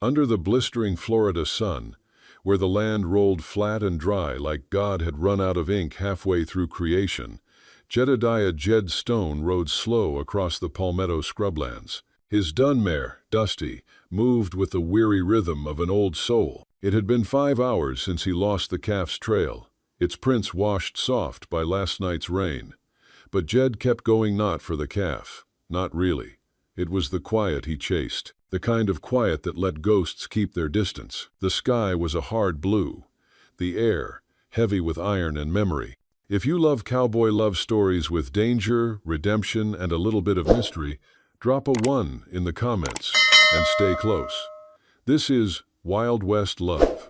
Under the blistering Florida sun, where the land rolled flat and dry like God had run out of ink halfway through creation, Jedediah Jed Stone rode slow across the palmetto scrublands. His dun mare, Dusty, moved with the weary rhythm of an old soul. It had been 5 hours since he lost the calf's trail, its prints washed soft by last night's rain. But Jed kept going, not for the calf, not really. It was the quiet he chased, the kind of quiet that let ghosts keep their distance. The sky was a hard blue, the air heavy with iron and memory. If you love cowboy love stories with danger, redemption, and a little bit of mystery, drop a 1 in the comments and stay close. This is Wild West Love.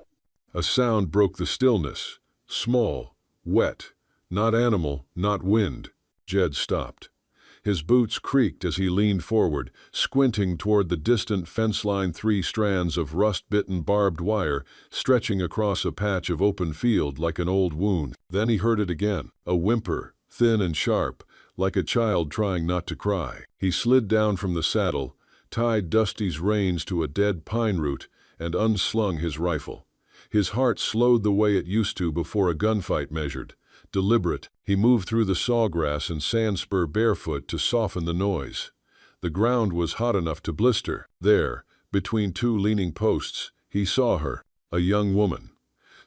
A sound broke the stillness, small, wet, not animal, not wind. Jed stopped. His boots creaked as he leaned forward, squinting toward the distant fence line. 3 strands of rust-bitten barbed wire stretching across a patch of open field like an old wound. Then he heard it again, a whimper, thin and sharp, like a child trying not to cry. He slid down from the saddle, tied Dusty's reins to a dead pine root, and unslung his rifle. His heart slowed the way it used to before a gunfight measured. Deliberate, he moved through the sawgrass and sandspur barefoot to soften the noise. The ground was hot enough to blister. There, between 2 leaning posts, he saw her, a young woman,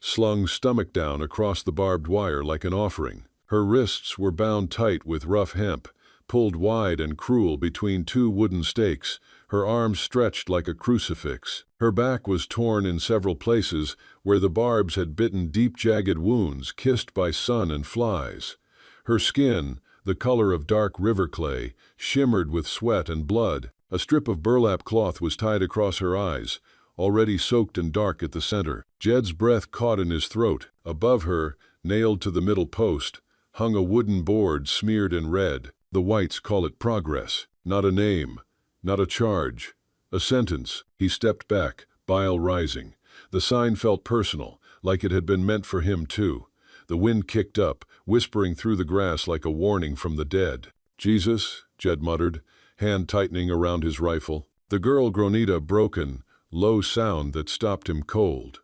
slung stomach down across the barbed wire like an offering. Her wrists were bound tight with rough hemp, pulled wide and cruel between 2 wooden stakes, her arms stretched like a crucifix. Her back was torn in several places where the barbs had bitten deep jagged wounds kissed by sun and flies. Her skin, the color of dark river clay, shimmered with sweat and blood. A strip of burlap cloth was tied across her eyes, already soaked and dark at the center. Jed's breath caught in his throat. Above her, nailed to the middle post, hung a wooden board smeared in red. The whites call it progress, not a name, not a charge, a sentence. He stepped back, bile rising. The sign felt personal, like it had been meant for him too. The wind kicked up, whispering through the grass like a warning from the dead. Jesus, Jed muttered, hand tightening around his rifle. The girl Gronita broken, low sound that stopped him cold.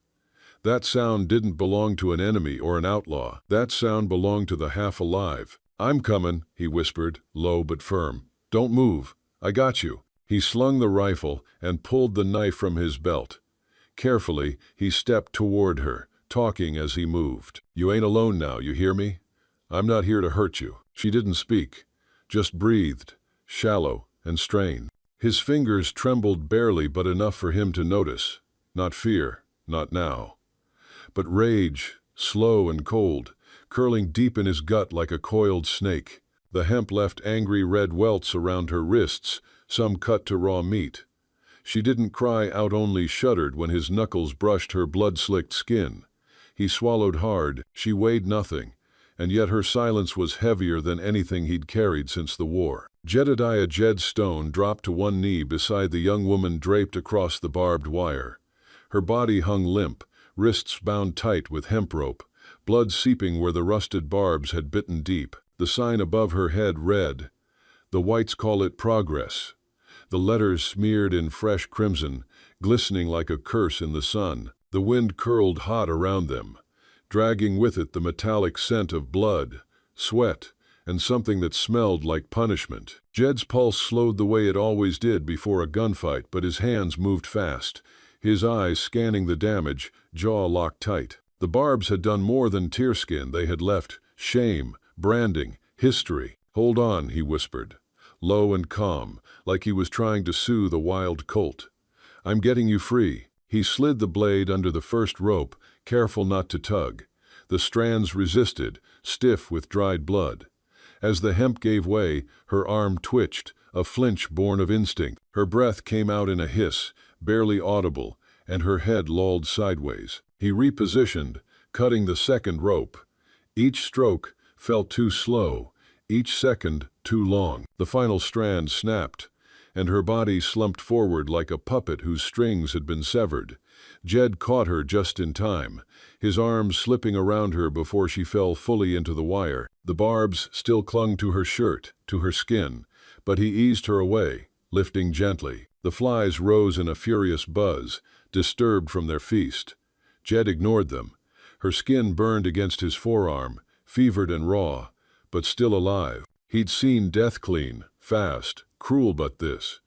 That sound didn't belong to an enemy or an outlaw. That sound belonged to the half-alive. I'm coming, he whispered, low but firm. Don't move. I got you. He slung the rifle and pulled the knife from his belt. Carefully, he stepped toward her, talking as he moved. You ain't alone now, you hear me? I'm not here to hurt you. She didn't speak, just breathed, shallow and strained. His fingers trembled barely but enough for him to notice. Not fear, not now. But rage, slow and cold, curling deep in his gut like a coiled snake. The hemp left angry red welts around her wrists, some cut to raw meat. She didn't cry out, only shuddered when his knuckles brushed her blood-slicked skin. He swallowed hard. She weighed nothing, and yet her silence was heavier than anything he'd carried since the war. Jedediah Jed Stone dropped to one knee beside the young woman draped across the barbed wire. Her body hung limp, wrists bound tight with hemp rope, blood seeping where the rusted barbs had bitten deep. The sign above her head read, "The whites call it progress." The letters smeared in fresh crimson, glistening like a curse in the sun. The wind curled hot around them, dragging with it the metallic scent of blood, sweat, and something that smelled like punishment. Jed's pulse slowed the way it always did before a gunfight, but his hands moved fast, his eyes scanning the damage, jaw locked tight. The barbs had done more than tearskin. They had left shame, branding, history. Hold on, he whispered, low and calm, like he was trying to soothe a wild colt. I'm getting you free. He slid the blade under the first rope, careful not to tug. The strands resisted, stiff with dried blood. As the hemp gave way, her arm twitched, a flinch born of instinct. Her breath came out in a hiss, barely audible, and her head lolled sideways. He repositioned, cutting the second rope. Each stroke felt too slow, each second too long. The final strand snapped, and her body slumped forward like a puppet whose strings had been severed. Jed caught her just in time, his arms slipping around her before she fell fully into the wire. The barbs still clung to her shirt, to her skin, but he eased her away, lifting gently. The flies rose in a furious buzz, disturbed from their feast. Jed ignored them. Her skin burned against his forearm, fevered and raw, but still alive. He'd seen death clean, fast, cruel, but this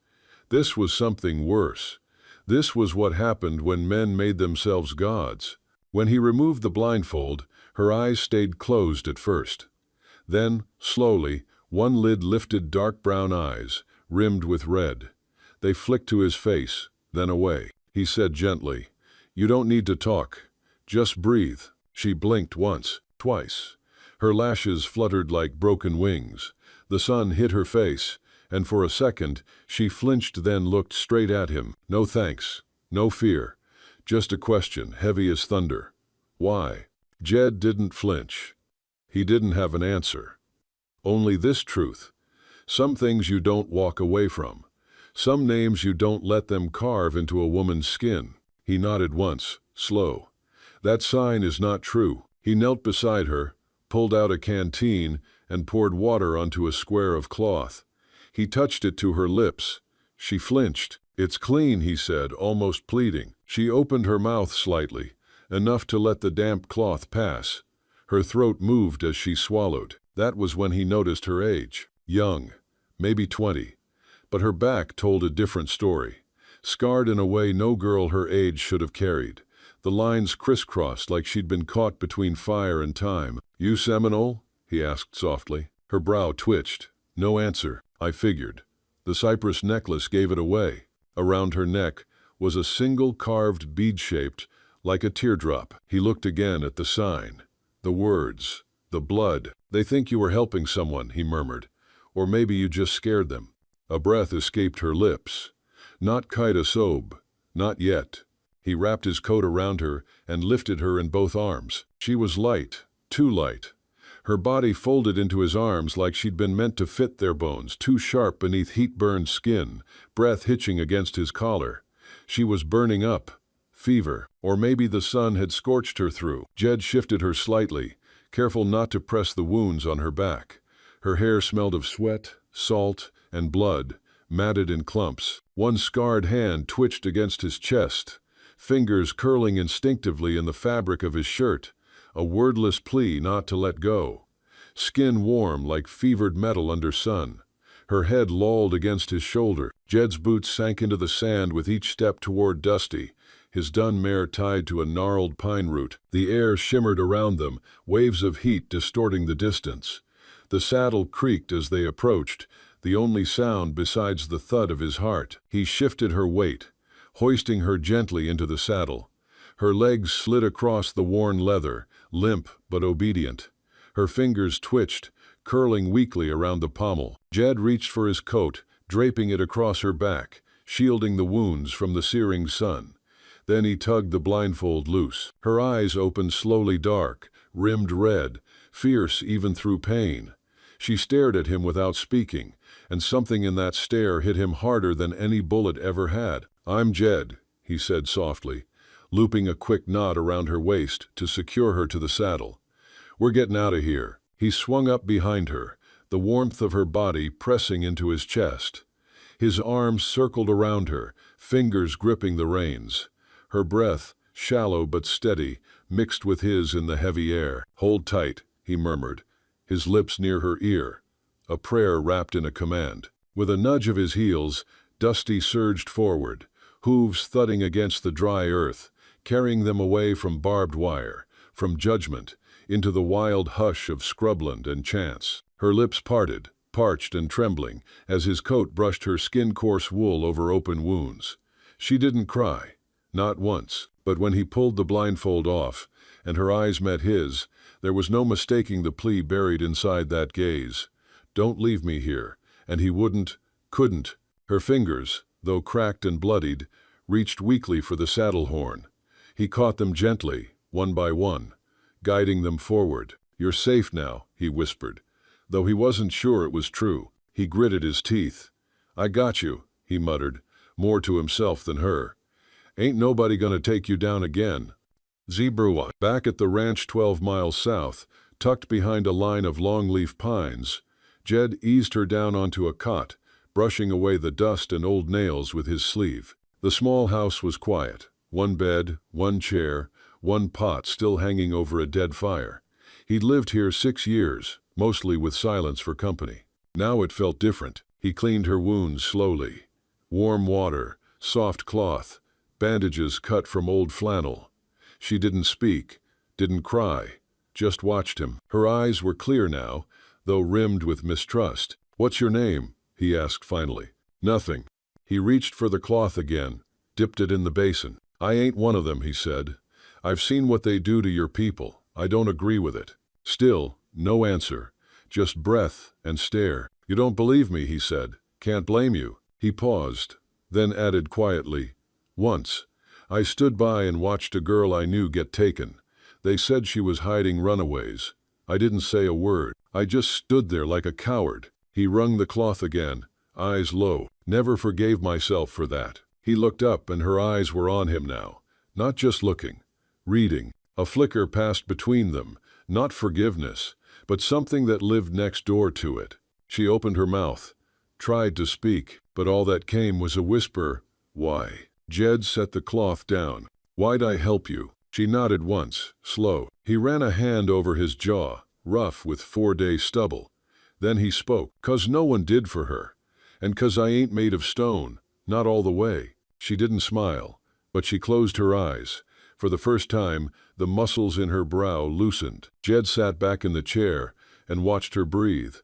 was something worse. This was what happened when men made themselves gods. When he removed the blindfold, her eyes stayed closed at first. Then, slowly, one lid lifted, dark brown eyes, rimmed with red. They flicked to his face, then away. He said gently, "You don't need to talk. Just breathe." She blinked once, twice. Her lashes fluttered like broken wings. The sun hit her face, and for a second she flinched, then looked straight at him. No thanks, no fear, just a question heavy as thunder. Why? Jed didn't flinch. He didn't have an answer. Only this truth. Some things you don't walk away from. Some names you don't let them carve into a woman's skin. He nodded once, slow. That sign is not true. He knelt beside her, pulled out a canteen, and poured water onto a square of cloth. He touched it to her lips. She flinched. "It's clean," he said, almost pleading. She opened her mouth slightly, enough to let the damp cloth pass. Her throat moved as she swallowed. That was when he noticed her age. Young, maybe 20. But her back told a different story. Scarred in a way no girl her age should have carried. The lines crisscrossed like she'd been caught between fire and time. "You Seminole?" he asked softly. Her brow twitched. No answer. "I figured." The cypress necklace gave it away. Around her neck was a single carved bead shaped like a teardrop. He looked again at the sign. The words. The blood. "They think you were helping someone," he murmured. "Or maybe you just scared them." A breath escaped her lips. "Not Kaida Sobe. Not yet." He wrapped his coat around her and lifted her in both arms. She was light, too light. Her body folded into his arms like she'd been meant to fit their bones, too sharp beneath heat-burned skin, breath hitching against his collar. She was burning up. Fever. Or maybe the sun had scorched her through. Jed shifted her slightly, careful not to press the wounds on her back. Her hair smelled of sweat, salt, and blood, matted in clumps. One scarred hand twitched against his chest, fingers curling instinctively in the fabric of his shirt, a wordless plea not to let go. Skin warm like fevered metal under sun. Her head lolled against his shoulder. Jed's boots sank into the sand with each step toward Dusty, his dun mare tied to a gnarled pine root. The air shimmered around them, waves of heat distorting the distance. The saddle creaked as they approached, the only sound besides the thud of his heart. He shifted her weight, hoisting her gently into the saddle. Her legs slid across the worn leather, limp but obedient. Her fingers twitched, curling weakly around the pommel. Jed reached for his coat, draping it across her back, shielding the wounds from the searing sun. Then he tugged the blindfold loose. Her eyes opened slowly, dark, rimmed red, fierce even through pain. She stared at him without speaking, and something in that stare hit him harder than any bullet ever had. "I'm Jed," he said softly, looping a quick knot around her waist to secure her to the saddle. "We're getting out of here." He swung up behind her, the warmth of her body pressing into his chest. His arms circled around her, fingers gripping the reins. Her breath, shallow but steady, mixed with his in the heavy air. "Hold tight," he murmured, his lips near her ear, a prayer wrapped in a command. With a nudge of his heels, Dusty surged forward, hooves thudding against the dry earth, carrying them away from barbed wire, from judgment, into the wild hush of scrubland and chance. Her lips parted, parched and trembling, as his coat brushed her skin-coarse wool over open wounds. She didn't cry, not once, but when he pulled the blindfold off, and her eyes met his, there was no mistaking the plea buried inside that gaze. "Don't leave me here," and he couldn't. Her fingers, though cracked and bloodied, reached weakly for the saddle horn. He caught them gently, one by one, guiding them forward. "You're safe now," he whispered, though he wasn't sure it was true. He gritted his teeth. "I got you," he muttered, more to himself than her. "Ain't nobody gonna take you down again." Zebrua. Back at the ranch 12 miles south, tucked behind a line of longleaf pines, Jed eased her down onto a cot, brushing away the dust and old nails with his sleeve. The small house was quiet. One bed, one chair, one pot still hanging over a dead fire. He'd lived here 6 years, mostly with silence for company. Now it felt different. He cleaned her wounds slowly. Warm water, soft cloth, bandages cut from old flannel. She didn't speak, didn't cry, just watched him. Her eyes were clear now, though rimmed with mistrust. "What's your name?" he asked finally. "Nothing." He reached for the cloth again, dipped it in the basin. "I ain't one of them," he said. "I've seen what they do to your people. I don't agree with it." Still, no answer, just breath and stare. "You don't believe me," he said. "Can't blame you." He paused, then added quietly, "Once, I stood by and watched a girl I knew get taken. They said she was hiding runaways. I didn't say a word. I just stood there like a coward." He wrung the cloth again, eyes low. "Never forgave myself for that." He looked up and her eyes were on him now. Not just looking, reading. A flicker passed between them, not forgiveness, but something that lived next door to it. She opened her mouth, tried to speak, but all that came was a whisper, "Why?" Jed set the cloth down. "Why'd I help you?" She nodded once, slow. He ran a hand over his jaw, rough with 4-day stubble. Then he spoke. "'Cause no one did for her. And 'cause I ain't made of stone, not all the way." She didn't smile, but she closed her eyes. For the first time, the muscles in her brow loosened. Jed sat back in the chair and watched her breathe,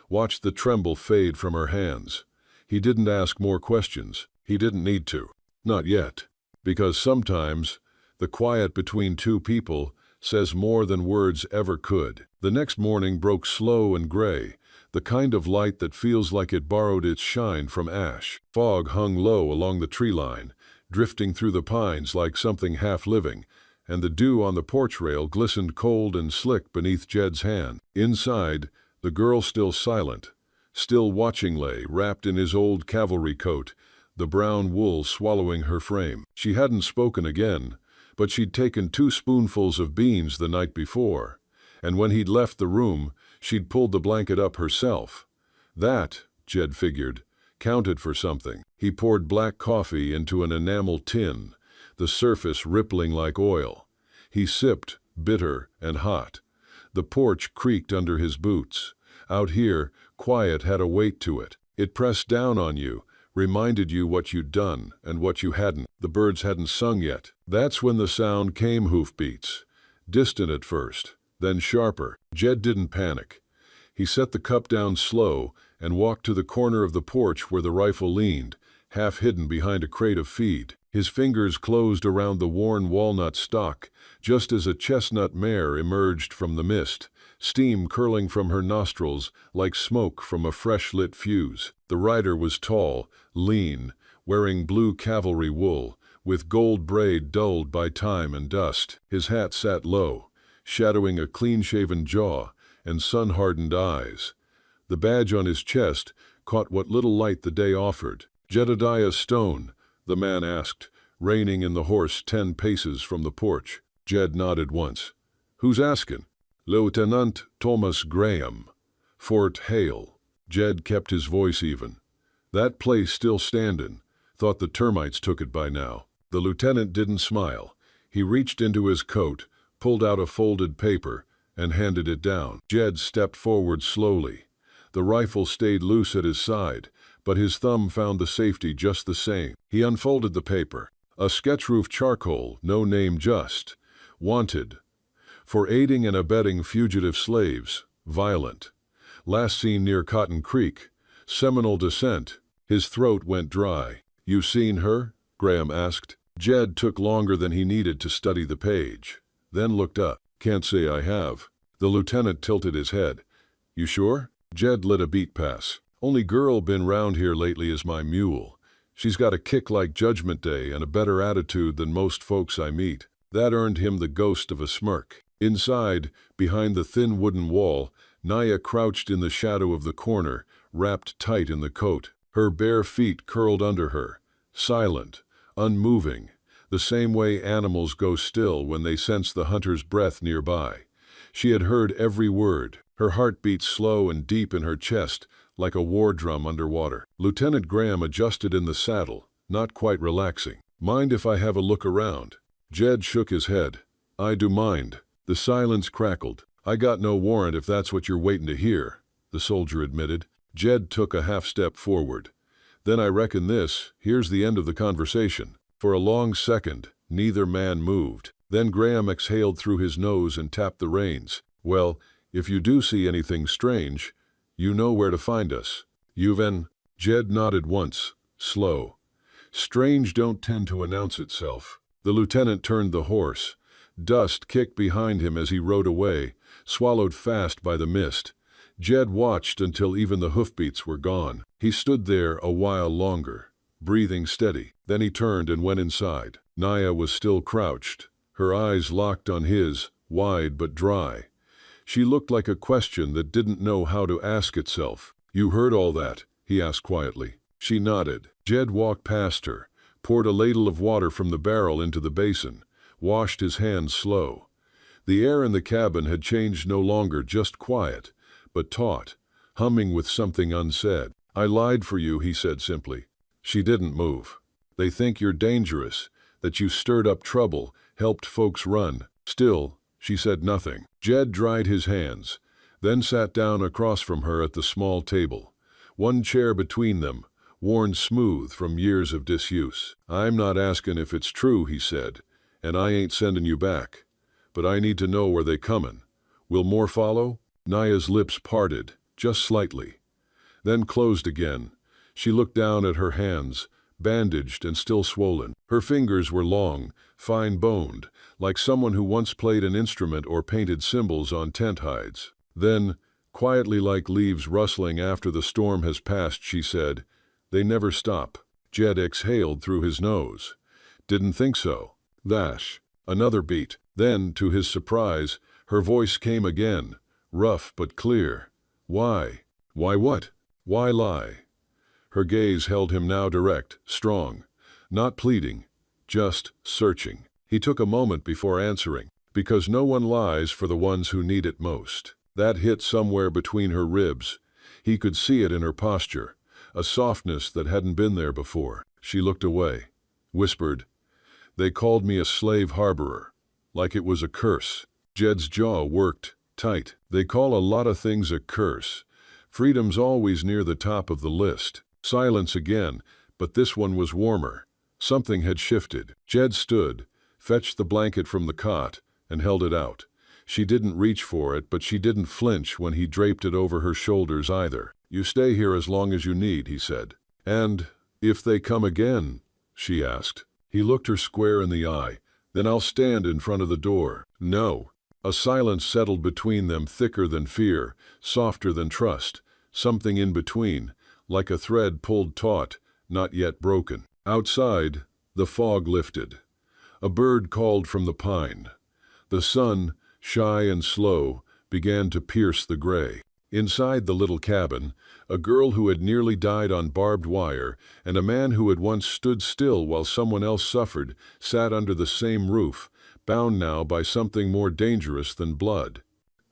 watched the tremble fade from her hands. He didn't ask more questions. He didn't need to. Not yet. Because sometimes, the quiet between two people says more than words ever could. The next morning broke slow and gray, the kind of light that feels like it borrowed its shine from ash. Fog hung low along the tree line, drifting through the pines like something half-living, and the dew on the porch rail glistened cold and slick beneath Jed's hand. Inside, the girl still silent, still watching lay, wrapped in his old cavalry coat, the brown wool swallowing her frame. She hadn't spoken again, but she'd taken 2 spoonfuls of beans the night before, and when he'd left the room, she'd pulled the blanket up herself. That, Jed figured, counted for something. He poured black coffee into an enamel tin, the surface rippling like oil. He sipped, bitter and hot. The porch creaked under his boots. Out here, quiet had a weight to it. It pressed down on you, reminded you what you'd done and what you hadn't. The birds hadn't sung yet. That's when the sound came, hoofbeats. Distant at first, then sharper. Jed didn't panic. He set the cup down slow and walked to the corner of the porch where the rifle leaned, half hidden behind a crate of feed. His fingers closed around the worn walnut stock, just as a chestnut mare emerged from the mist, steam curling from her nostrils like smoke from a fresh-lit fuse. The rider was tall, lean, wearing blue cavalry wool, with gold braid dulled by time and dust. His hat sat low, shadowing a clean-shaven jaw and sun-hardened eyes. The badge on his chest caught what little light the day offered. "Jedediah Stone?" the man asked, reining in the horse 10 paces from the porch. Jed nodded once. "Who's askin'?" "Lieutenant Thomas Graham, Fort Hale." Jed kept his voice even. "That place still standin'. Thought the termites took it by now." The lieutenant didn't smile. He reached into his coat, pulled out a folded paper, and handed it down. Jed stepped forward slowly. The rifle stayed loose at his side, but his thumb found the safety just the same. He unfolded the paper. A sketch-roof charcoal, no name just. Wanted. For aiding and abetting fugitive slaves. Violent. Last seen near Cotton Creek. Seminole descent. His throat went dry. "You seen her?" Graham asked. Jed took longer than he needed to study the page, then looked up. "Can't say I have." The lieutenant tilted his head. "You sure?" Jed lit a beat pass. "Only girl been round here lately is my mule. She's got a kick like Judgment Day and a better attitude than most folks I meet." That earned him the ghost of a smirk. Inside, behind the thin wooden wall, Naya crouched in the shadow of the corner, wrapped tight in the coat. Her bare feet curled under her, silent, unmoving, the same way animals go still when they sense the hunter's breath nearby. She had heard every word. Her heart beat slow and deep in her chest, like a war drum underwater. Lieutenant Graham adjusted in the saddle, not quite relaxing. "Mind if I have a look around?" Jed shook his head. "I do mind." The silence crackled. "I got no warrant if that's what you're waiting to hear," the soldier admitted. Jed took a half step forward. "Then I reckon here's the end of the conversation." For a long second, neither man moved. Then Graham exhaled through his nose and tapped the reins. "Well, if you do see anything strange, you know where to find us. Jed nodded once, slow. Strange don't tend to announce itself. The lieutenant turned the horse. Dust kicked behind him as he rode away, swallowed fast by the mist. Jed watched until even the hoofbeats were gone. He stood there a while longer, breathing steady. Then he turned and went inside. Naya was still crouched, her eyes locked on his, wide but dry. She looked like a question that didn't know how to ask itself. "You heard all that?" he asked quietly. She nodded. Jed walked past her, poured a ladle of water from the barrel into the basin, washed his hands slow. The air in the cabin had changed, no longer just quiet, but taut, humming with something unsaid. "I lied for you," he said simply. She didn't move. "They think you're dangerous, that you stirred up trouble, helped folks run." Still, she said nothing. Jed dried his hands, then sat down across from her at the small table, one chair between them, worn smooth from years of disuse. "I'm not asking if it's true," he said, "and I ain't sending you back. But I need to know where they comin'. Will more follow?" Naya's lips parted, just slightly, then closed again. She looked down at her hands, bandaged and still swollen. Her fingers were long, fine-boned, like someone who once played an instrument or painted symbols on tent hides. Then, quietly like leaves rustling after the storm has passed, she said, "They never stop." Jed exhaled through his nose. "Didn't think so." Dash. Another beat. Then, to his surprise, her voice came again, rough but clear. "Why? Why what? Why lie?" Her gaze held him now, direct, strong, not pleading, just searching. He took a moment before answering. "Because no one lies for the ones who need it most." That hit somewhere between her ribs. He could see it in her posture, a softness that hadn't been there before. She looked away, whispered, "They called me a slave harborer, like it was a curse." Jed's jaw worked tight. "They call a lot of things a curse. Freedom's always near the top of the list." Silence again, but this one was warmer. Something had shifted. Jed stood, fetched the blanket from the cot, and held it out. She didn't reach for it, but she didn't flinch when he draped it over her shoulders either. "You stay here as long as you need," he said. "And if they come again?" she asked. He looked her square in the eye. "Then I'll stand in front of the door." "No." A silence settled between them, thicker than fear, softer than trust, something in between, like a thread pulled taut, not yet broken. Outside, the fog lifted. A bird called from the pine. The sun, shy and slow, began to pierce the gray. Inside the little cabin, a girl who had nearly died on barbed wire and a man who had once stood still while someone else suffered sat under the same roof, bound now by something more dangerous than blood.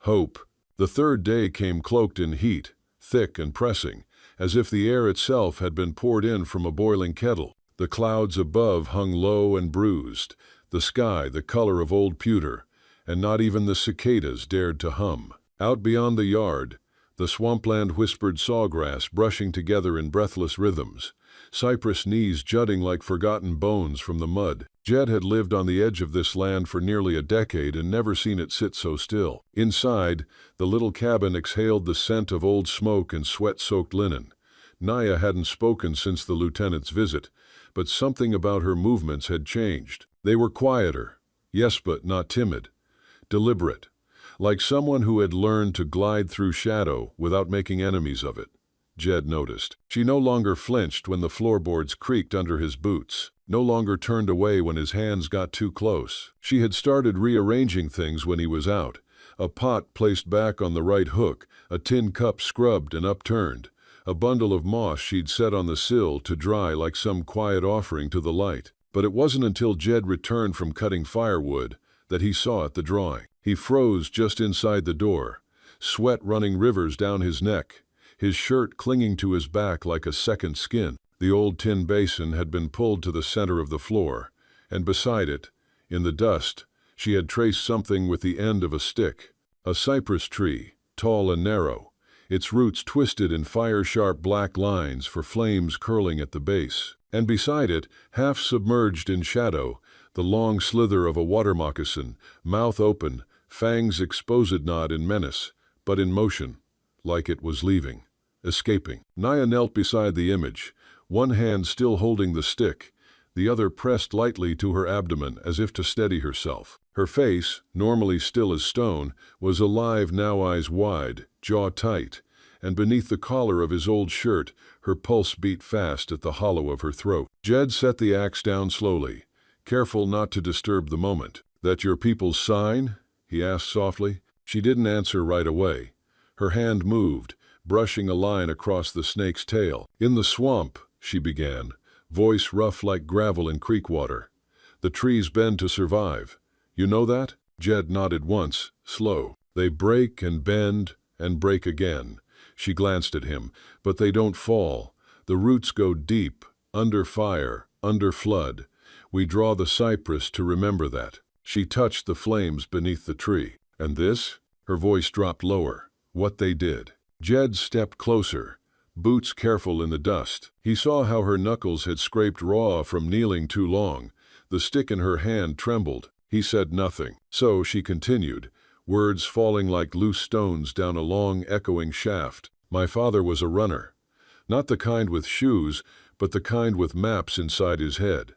Hope. The third day came cloaked in heat, thick and pressing, as if the air itself had been poured in from a boiling kettle. The clouds above hung low and bruised, the sky the color of old pewter, and not even the cicadas dared to hum. Out beyond the yard, the swampland whispered sawgrass brushing together in breathless rhythms, cypress knees jutting like forgotten bones from the mud. Jed had lived on the edge of this land for nearly a decade and never seen it sit so still. Inside, the little cabin exhaled the scent of old smoke and sweat-soaked linen. Naya hadn't spoken since the lieutenant's visit, but something about her movements had changed. They were quieter, yes, but not timid, deliberate, like someone who had learned to glide through shadow without making enemies of it. Jed noticed. She no longer flinched when the floorboards creaked under his boots, no longer turned away when his hands got too close. She had started rearranging things when he was out, a pot placed back on the right hook, a tin cup scrubbed and upturned, a bundle of moss she'd set on the sill to dry like some quiet offering to the light. But it wasn't until Jed returned from cutting firewood that he saw it, the drawing. He froze just inside the door, sweat running rivers down his neck. his shirt clinging to his back like a second skin. The old tin basin had been pulled to the center of the floor, and beside it, in the dust, she had traced something with the end of a stick. A cypress tree, tall and narrow, its roots twisted in fire-sharp black lines for flames curling at the base. And beside it, half submerged in shadow, the long slither of a water moccasin, mouth open, fangs exposed, not in menace, but in motion, like it was leaving, escaping. Naya knelt beside the image, one hand still holding the stick, the other pressed lightly to her abdomen as if to steady herself. Her face, normally still as stone, was alive now, eyes wide, jaw tight, and beneath the collar of his old shirt, her pulse beat fast at the hollow of her throat. Jed set the axe down slowly, careful not to disturb the moment. "That your people's sign?" he asked softly. She didn't answer right away. Her hand moved, brushing a line across the snake's tail. "In the swamp," she began, voice rough like gravel in creek water. "The trees bend to survive. You know that?" Jed nodded once, slow. "They break and bend and break again." She glanced at him. "But they don't fall. The roots go deep, under fire, under flood. We draw the cypress to remember that." She touched the flames beneath the tree. "And this?" Her voice dropped lower. "What they did." Jed stepped closer, boots careful in the dust. He saw how her knuckles had scraped raw from kneeling too long. The stick in her hand trembled. He said nothing. "So," she continued, words falling like loose stones down a long, echoing shaft. "My father was a runner. Not the kind with shoes, but the kind with maps inside his head.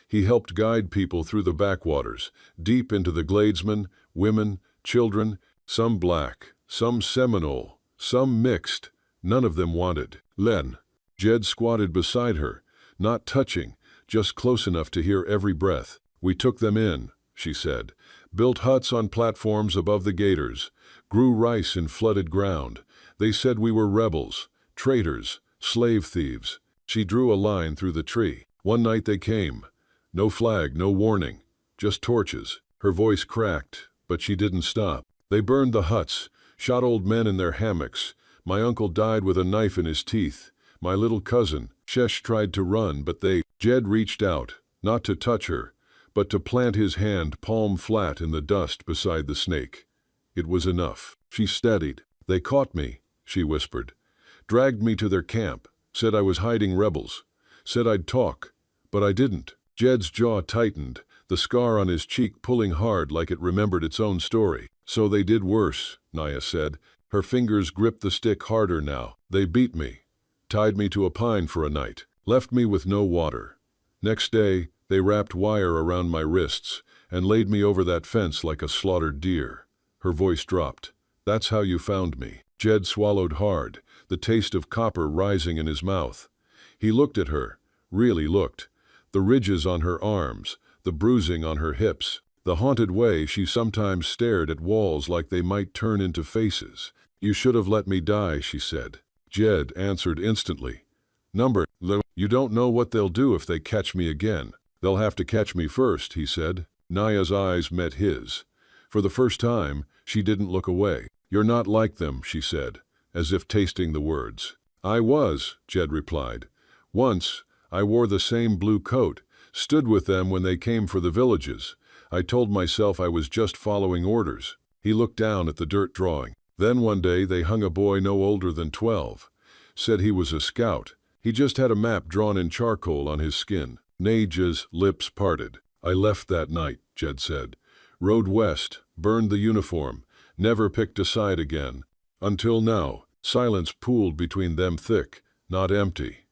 He helped guide people through the backwaters, deep into the gladesmen, women, children, some black, some Seminole, some mixed. None of them wanted. Len." Jed squatted beside her, not touching, just close enough to hear every breath. "We took them in," she said, "built huts on platforms above the gators, grew rice in flooded ground. They said we were rebels, traitors, slave thieves." She drew a line through the tree. "One night they came. No flag, no warning, just torches." Her voice cracked, but she didn't stop. "They burned the huts, shot old men in their hammocks. My uncle died with a knife in his teeth. My little cousin, Shesh, tried to run, but they—" Jed reached out, not to touch her, but to plant his hand palm flat in the dust beside the snake. It was enough. She steadied. "They caught me," she whispered. "Dragged me to their camp. Said I was hiding rebels. Said I'd talk. But I didn't." Jed's jaw tightened, the scar on his cheek pulling hard like it remembered its own story. "So they did worse," Naya said. Her fingers gripped the stick harder now. "They beat me, tied me to a pine for a night, left me with no water. Next day, they wrapped wire around my wrists and laid me over that fence like a slaughtered deer." Her voice dropped. "That's how you found me." Jed swallowed hard, the taste of copper rising in his mouth. He looked at her, really looked. The ridges on her arms, the bruising on her hips, the haunted way she sometimes stared at walls like they might turn into faces. "You should have let me die," she said. Jed answered instantly. "You don't know what they'll do if they catch me again." "They'll have to catch me first," he said. Naya's eyes met his. For the first time, she didn't look away. "You're not like them," she said, as if tasting the words. "I was," Jed replied. "Once, I wore the same blue coat, stood with them when they came for the villages. I told myself I was just following orders." He looked down at the dirt drawing. "Then one day they hung a boy no older than 12. Said he was a scout. He just had a map drawn in charcoal on his skin." Naja's lips parted. "I left that night," Jed said. "Rode west, burned the uniform, never picked a side again. Until now." Silence pooled between them, thick, not empty,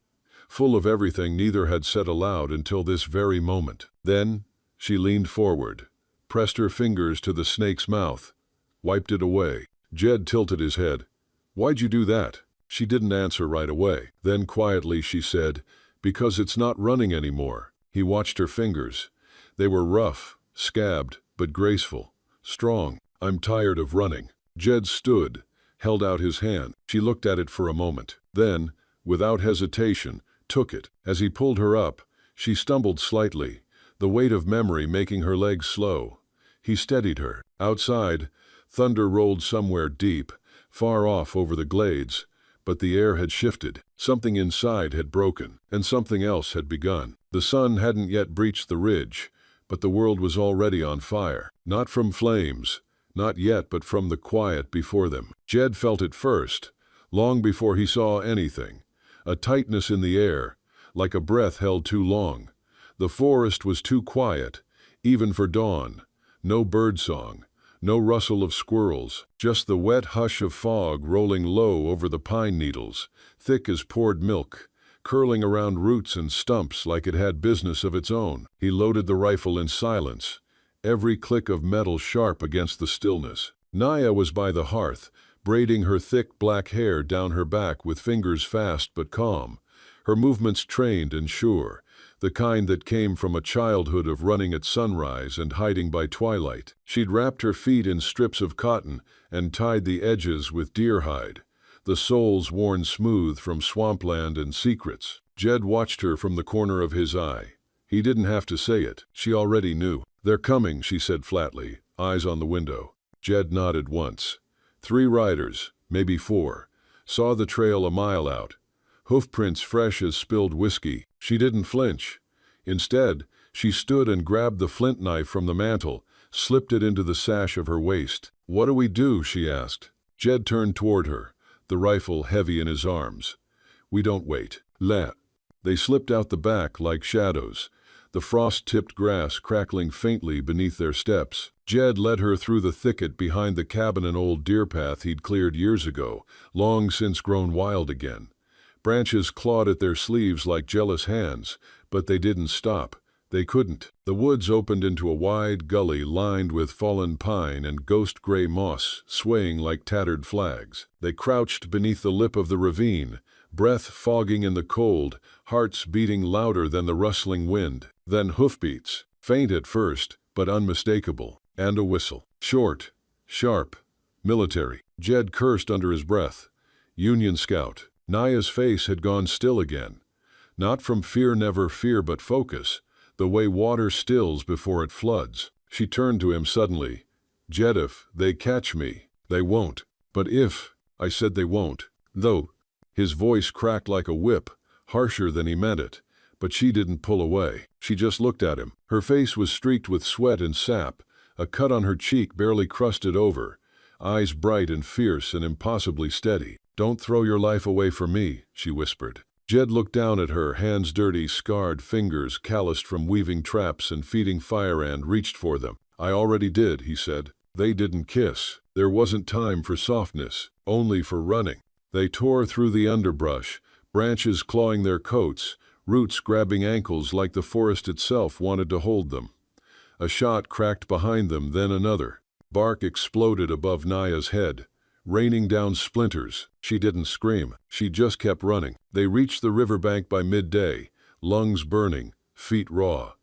full of everything neither had said aloud until this very moment. Then she leaned forward, pressed her fingers to the snake's mouth, wiped it away. Jed tilted his head. "Why'd you do that?" She didn't answer right away. Then quietly she said, "Because it's not running anymore." He watched her fingers. They were rough, scabbed, but graceful, strong. "I'm tired of running." Jed stood, held out his hand. She looked at it for a moment. Then, without hesitation, took it. As he pulled her up, she stumbled slightly, the weight of memory making her legs slow. He steadied her. Outside, thunder rolled somewhere deep, far off over the glades, But the air had shifted, something inside had broken, and something else had begun. The sun hadn't yet breached the ridge, but the world was already on fire. Not from flames, not yet, but from the quiet before them. Jed felt it first, long before he saw anything. A tightness in the air, like a breath held too long. The forest was too quiet, even for dawn. No birdsong, no rustle of squirrels, just the wet hush of fog rolling low over the pine needles, thick as poured milk, curling around roots and stumps like it had business of its own. He loaded the rifle in silence, every click of metal sharp against the stillness. Naya was by the hearth, braiding her thick black hair down her back with fingers fast but calm, her movements trained and sure, the kind that came from a childhood of running at sunrise and hiding by twilight. She'd wrapped her feet in strips of cotton and tied the edges with deer hide, the soles worn smooth from swampland and secrets. Jed watched her from the corner of his eye. He didn't have to say it. She already knew. "They're coming," she said flatly, eyes on the window. Jed nodded once. 3 riders, maybe 4, saw the trail a mile out. Hoofprints fresh as spilled whiskey. She didn't flinch. Instead, she stood and grabbed the flint knife from the mantel, slipped it into the sash of her waist. "What do we do?" she asked. Jed turned toward her, the rifle heavy in his arms. "We don't wait. Let." They slipped out the back like shadows, the frost-tipped grass crackling faintly beneath their steps. Jed led her through the thicket behind the cabin, an old deer path he'd cleared years ago, long since grown wild again. Branches clawed at their sleeves like jealous hands, but they didn't stop. They couldn't. The woods opened into a wide gully lined with fallen pine and ghost-gray moss, swaying like tattered flags. They crouched beneath the lip of the ravine, breath fogging in the cold, hearts beating louder than the rustling wind. Then hoofbeats, faint at first, but unmistakable, and a whistle. Short, sharp, military. Jed cursed under his breath. Union scout. Naya's face had gone still again. Not from fear, never fear, but focus, the way water stills before it floods. She turned to him suddenly. "Jed, if they catch me, they won't." "But if," I said, "they won't." Though. His voice cracked like a whip, harsher than he meant it, but she didn't pull away. She just looked at him. Her face was streaked with sweat and sap, a cut on her cheek barely crusted over, eyes bright and fierce and impossibly steady. "Don't throw your life away for me," she whispered. Jed looked down at her, hands dirty, scarred, fingers calloused from weaving traps and feeding fire, and reached for them. "I already did," he said. They didn't kiss. There wasn't time for softness, only for running. They tore through the underbrush, branches clawing their coats, roots grabbing ankles like the forest itself wanted to hold them. A shot cracked behind them, then another. Bark exploded above Naya's head, raining down splinters. She didn't scream. She just kept running. They reached the riverbank by midday, lungs burning, feet raw.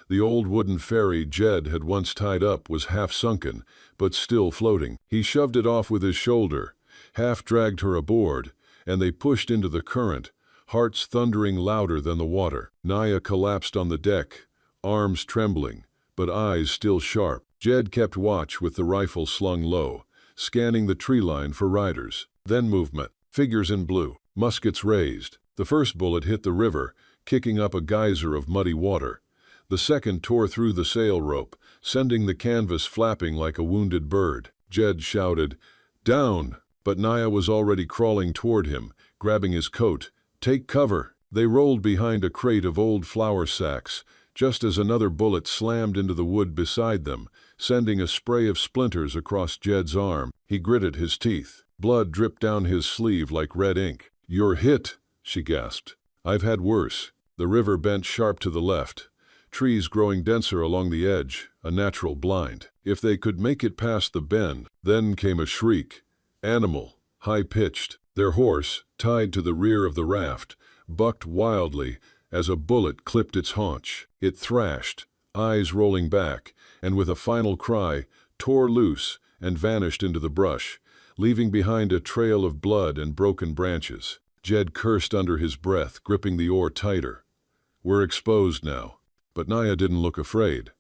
The old wooden ferry Jed had once tied up was half sunken, but still floating. He shoved it off with his shoulder, half dragged her aboard, and they pushed into the current, hearts thundering louder than the water. Naya collapsed on the deck, arms trembling, but eyes still sharp. Jed kept watch with the rifle slung low, scanning the tree line for riders. Then movement. Figures in blue, muskets raised. The first bullet hit the river, kicking up a geyser of muddy water. The second tore through the sail rope, sending the canvas flapping like a wounded bird. Jed shouted, "Down!" But Naya was already crawling toward him, grabbing his coat. "Take cover!" They rolled behind a crate of old flour sacks, just as another bullet slammed into the wood beside them, sending a spray of splinters across Jed's arm. He gritted his teeth. Blood dripped down his sleeve like red ink. "You're hit," she gasped. "I've had worse." The river bent sharp to the left, trees growing denser along the edge, a natural blind. If they could make it past the bend. Then came a shriek. Animal, high-pitched. Their horse, tied to the rear of the raft, bucked wildly as a bullet clipped its haunch. It thrashed, eyes rolling back, and with a final cry, tore loose and vanished into the brush, leaving behind a trail of blood and broken branches. Jed cursed under his breath, gripping the oar tighter. "We're exposed now." But Naya didn't look afraid.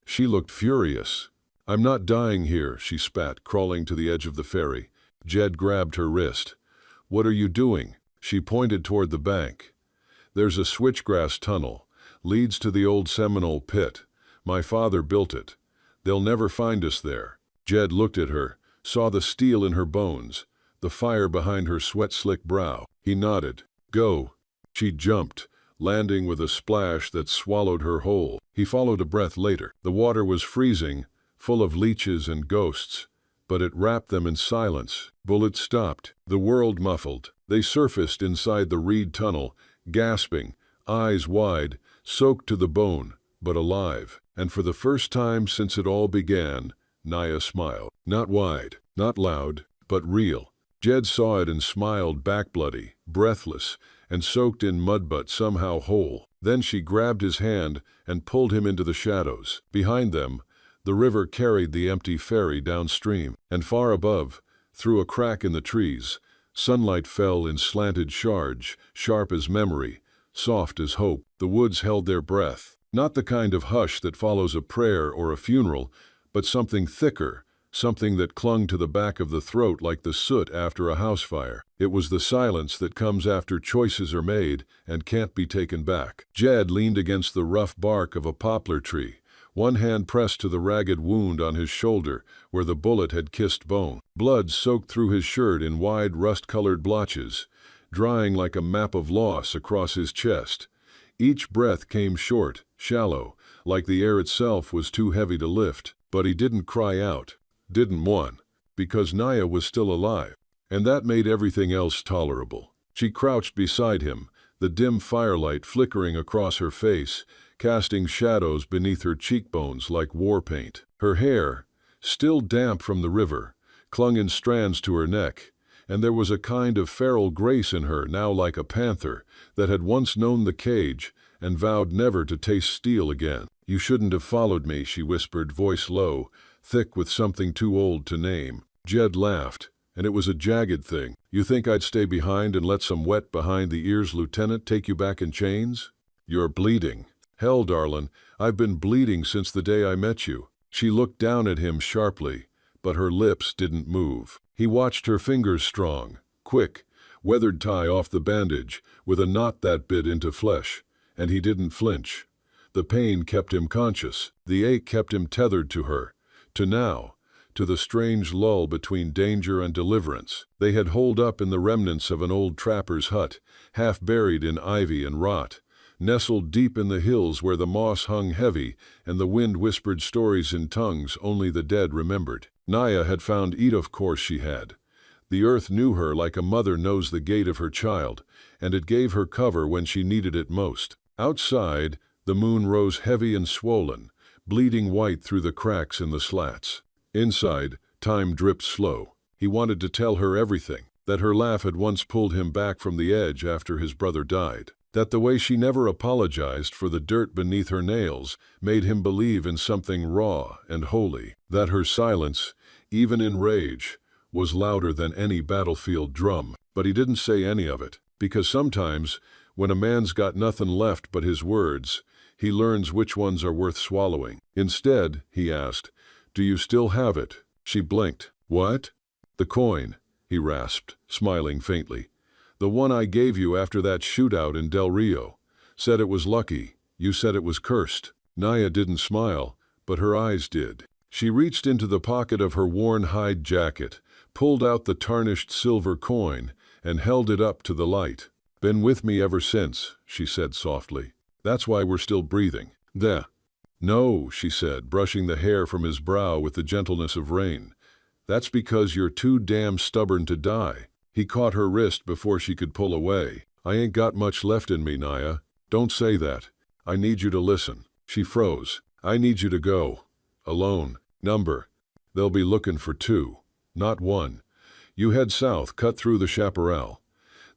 She looked furious. "I'm not dying here," she spat, crawling to the edge of the ferry. Jed grabbed her wrist. "What are you doing?" She pointed toward the bank. "There's a switchgrass tunnel. Leads to the old Seminole pit. My father built it. They'll never find us there." Jed looked at her, saw the steel in her bones, the fire behind her sweat-slick brow. He nodded. "Go." She jumped, landing with a splash that swallowed her whole. He followed a breath later. The water was freezing, full of leeches and ghosts, but it wrapped them in silence. Bullets stopped. The world muffled. They surfaced inside the reed tunnel, gasping, eyes wide, soaked to the bone, but alive. And for the first time since it all began, Naya smiled. Not wide, not loud, but real. Jed saw it and smiled back, bloody, breathless, and soaked in mud but somehow whole. Then she grabbed his hand and pulled him into the shadows. Behind them, the river carried the empty ferry downstream, and far above, through a crack in the trees, sunlight fell in slanted shards, sharp as memory, soft as hope. The woods held their breath. Not the kind of hush that follows a prayer or a funeral, but something thicker, something that clung to the back of the throat like the soot after a house fire. It was the silence that comes after choices are made and can't be taken back. Jed leaned against the rough bark of a poplar tree, one hand pressed to the ragged wound on his shoulder where the bullet had kissed bone. Blood soaked through his shirt in wide rust-colored blotches, drying like a map of loss across his chest. Each breath came short, shallow, like the air itself was too heavy to lift. But he didn't cry out. Didn't want, because Naya was still alive, and that made everything else tolerable. She crouched beside him, the dim firelight flickering across her face, casting shadows beneath her cheekbones like war paint. Her hair, still damp from the river, clung in strands to her neck, and there was a kind of feral grace in her now like a panther that had once known the cage and vowed never to taste steel again. "You shouldn't have followed me," she whispered, voice low, thick with something too old to name. Jed laughed, and it was a jagged thing. "You think I'd stay behind and let some wet behind-the-ears lieutenant take you back in chains? You're bleeding." "Hell, darlin', I've been bleeding since the day I met you." She looked down at him sharply, but her lips didn't move. He watched her fingers strong, quick, weathered tie off the bandage, with a knot that bit into flesh, and he didn't flinch. The pain kept him conscious. The ache kept him tethered to her, to now, to the strange lull between danger and deliverance. They had holed up in the remnants of an old trapper's hut, half buried in ivy and rot, nestled deep in the hills where the moss hung heavy and the wind whispered stories in tongues only the dead remembered. Naya had found Eat, of course she had. The earth knew her like a mother knows the gate of her child, and it gave her cover when she needed it most. Outside, the moon rose heavy and swollen, bleeding white through the cracks in the slats. Inside, time dripped slow. He wanted to tell her everything, that her laugh had once pulled him back from the edge after his brother died, that the way she never apologized for the dirt beneath her nails made him believe in something raw and holy, that her silence, even in rage, was louder than any battlefield drum. But he didn't say any of it, because sometimes, when a man's got nothing left but his words, he learns which ones are worth swallowing. Instead, he asked, "Do you still have it?" She blinked. "What?" "The coin," he rasped, smiling faintly. "The one I gave you after that shootout in Del Rio. Said it was lucky. You said it was cursed." Naya didn't smile, but her eyes did. She reached into the pocket of her worn hide jacket, pulled out the tarnished silver coin, and held it up to the light. "Been with me ever since," she said softly. "That's why we're still breathing." "Duh." "No," she said, brushing the hair from his brow with the gentleness of rain. "That's because you're too damn stubborn to die." He caught her wrist before she could pull away. "I ain't got much left in me, Naya. Don't say that. I need you to listen." She froze. "I need you to go. Alone. Number. They'll be looking for 2, not 1. You head south, cut through the chaparral.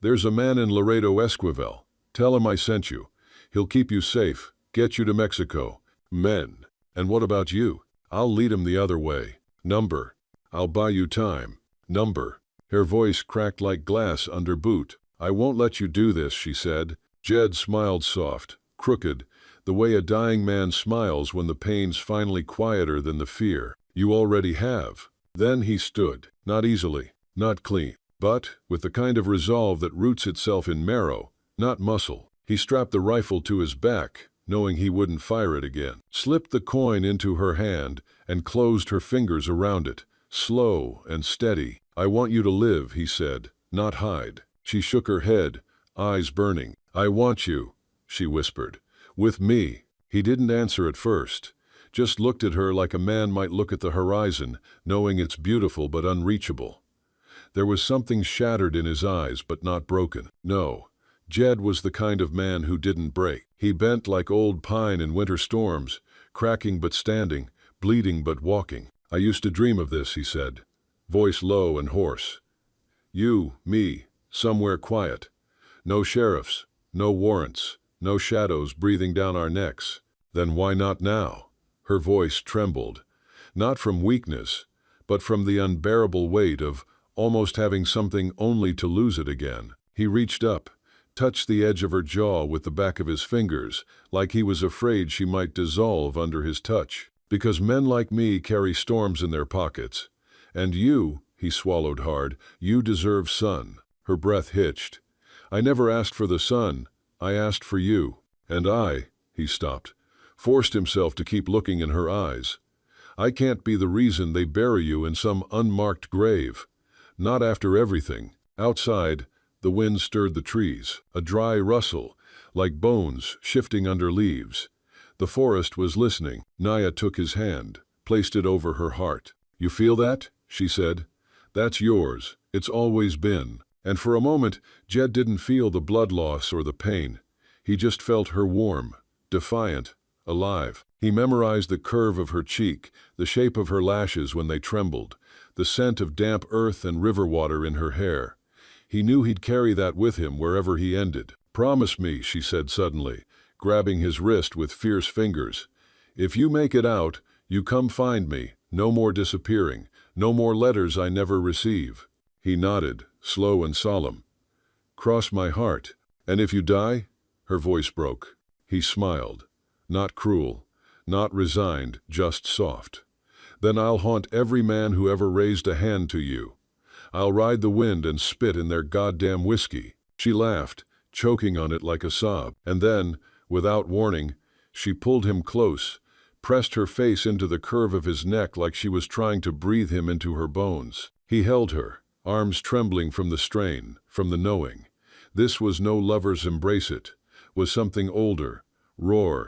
There's a man in Laredo Esquivel. Tell him I sent you. He'll keep you safe, get you to Mexico. Men. And what about you? I'll lead him the other way. Number. I'll buy you time. Number." Her voice cracked like glass under boot. "I won't let you do this," she said. Jed smiled soft, crooked, the way a dying man smiles when the pain's finally quieter than the fear. "You already have." Then he stood, not easily, not clean, but with the kind of resolve that roots itself in marrow, not muscle. He strapped the rifle to his back, knowing he wouldn't fire it again, slipped the coin into her hand and closed her fingers around it, slow and steady. "I want you to live," he said, "not hide." She shook her head, eyes burning. "I want you," she whispered, "with me." He didn't answer at first, just looked at her like a man might look at the horizon, knowing it's beautiful but unreachable. There was something shattered in his eyes, but not broken. No, Jed was the kind of man who didn't break. He bent like old pine in winter storms, cracking but standing, bleeding but walking. "I used to dream of this," he said, voice low and hoarse. "You, me, somewhere quiet. No sheriffs, no warrants, no shadows breathing down our necks. Then why not now?" Her voice trembled, not from weakness, but from the unbearable weight of almost having something only to lose it again. He reached up, touched the edge of her jaw with the back of his fingers, like he was afraid she might dissolve under his touch. "Because men like me carry storms in their pockets. And you," he swallowed hard, "you deserve sun." Her breath hitched. "I never asked for the sun. I asked for you." "And he stopped, forced himself to keep looking in her eyes. "I can't be the reason they bury you in some unmarked grave. Not after everything." Outside, the wind stirred the trees, a dry rustle, like bones shifting under leaves. The forest was listening. Naya took his hand, placed it over her heart. "You feel that?" she said. "That's yours. It's always been." And for a moment, Jed didn't feel the blood loss or the pain. He just felt her warm, defiant, alive. He memorized the curve of her cheek, the shape of her lashes when they trembled, the scent of damp earth and river water in her hair. He knew he'd carry that with him wherever he ended. "Promise me," she said suddenly, grabbing his wrist with fierce fingers. "If you make it out, you come find me. No more disappearing. No more letters I never receive." He nodded, slow and solemn. "Cross my heart. And if you die?" Her voice broke. He smiled. Not cruel, not resigned, just soft. "Then I'll haunt every man who ever raised a hand to you. I'll ride the wind and spit in their goddamn whiskey." She laughed, choking on it like a sob. And then, without warning, she pulled him close, pressed her face into the curve of his neck like she was trying to breathe him into her bones. He held her, arms trembling from the strain, from the knowing. This was no lover's embrace, it was something older, raw,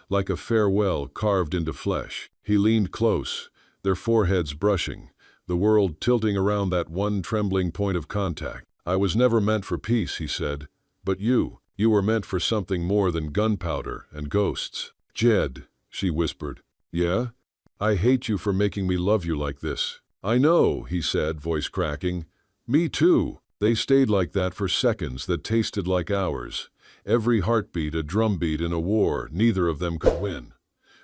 like a farewell carved into flesh. He leaned close, their foreheads brushing, the world tilting around that one trembling point of contact. "I was never meant for peace," he said, "but you were meant for something more than gunpowder and ghosts." "Jed," she whispered. "Yeah? I hate you for making me love you like this." "I know," he said, voice cracking. "Me too." They stayed like that for seconds that tasted like hours. Every heartbeat a drumbeat in a war neither of them could win.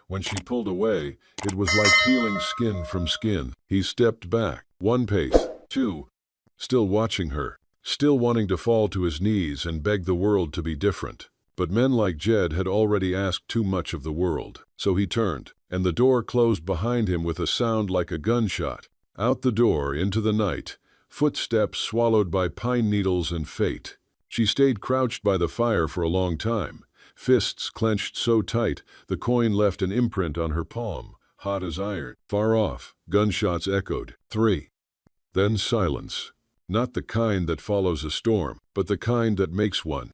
When she pulled away, it was like peeling skin from skin. He stepped back, one pace, two, still watching her, still wanting to fall to his knees and beg the world to be different. But men like Jed had already asked too much of the world. So he turned, and the door closed behind him with a sound like a gunshot. Out the door, into the night, footsteps swallowed by pine needles and fate. She stayed crouched by the fire for a long time, fists clenched so tight the coin left an imprint on her palm, hot as iron. Far off, gunshots echoed. 3. Then silence. Not the kind that follows a storm, but the kind that makes one.